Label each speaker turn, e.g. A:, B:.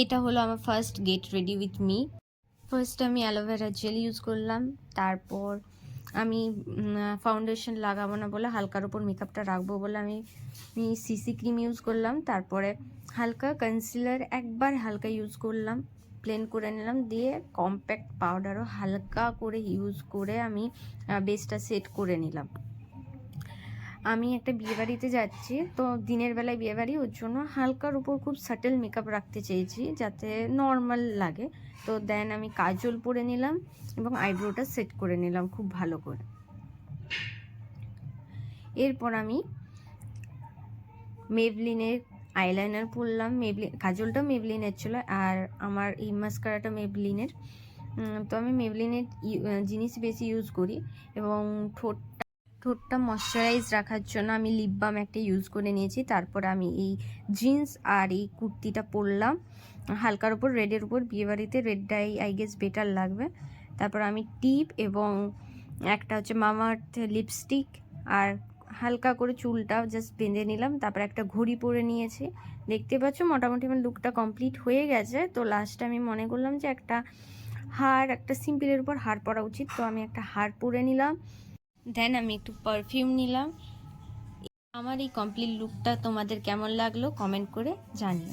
A: এটা হলো আমার first get ready with me. First আমি অ্যালোভেরা জেল ইউজ করলাম, তারপর আমি ফাউন্ডেশন লাগাবো না বলে, হালকার উপর মেকআপটা রাখবো বলে আমি সিসি ক্রিম ইউজ করলাম। তারপরে হালকা কনসিলার একবার হালকা ইউজ করলাম, ব্লেন্ড করে নিলাম, দিয়ে কম্প্যাক্ট পাউডারও হালকা করে ইউজ করে আমি বেসটা সেট করে নিলাম। আমি একটা বিয়েবাড়িতে যাচ্ছি, তো দিনের বেলায় বিয়েবাড়ি, ওর জন্য হালকার উপর খুব সাটেল মেকআপ রাখতে চেয়েছি যাতে নর্মাল লাগে। তো দেন আমি কাজল পরে নিলাম এবং আইব্রোটা সেট করে নিলাম খুব ভালো করে। এরপর আমি মেবলিনের আইলাইনার পরলাম, কাজলটা মেবলিনের ছিল আর আমার এই মাস্কারাটা মেবলিনের। তো আমি মেবলিনের জিনিস বেশি ইউজ করি। এবং ঠোঁটটা ময়শ্চারাইজ রাখার জন্য আমি লিপ বাম একটা ইউজ করে নিয়েছি। তারপর আমি এই জিন্স আর এই কুর্তিটা পরলাম হালকার উপর, রেডের উপর, বিয়েবাড়িতে রেডটাই আই গেস বেটার লাগবে। তারপর আমি টিপ এবং একটা হচ্ছে মামাআর্থ লিপস্টিক আর হালকা করে চুলটা জাস্ট বেঁধে নিলাম। তারপর একটা ঘড়ি পরে নিয়েছি। দেখতে পাচ্ছ মোটামুটি আমার লুকটা কমপ্লিট হয়ে গেছে। তো লাস্টে আমি মনে করলাম যে একটা হার, একটা সিম্পলের উপর হার পরা উচিত, তো আমি একটা হার পরে নিলাম। দেন আমি একটু পারফিউম নিলাম। আমার এই কমপ্লিট লুকটা তোমাদের কেমন লাগলো কমেন্ট করে জানিও।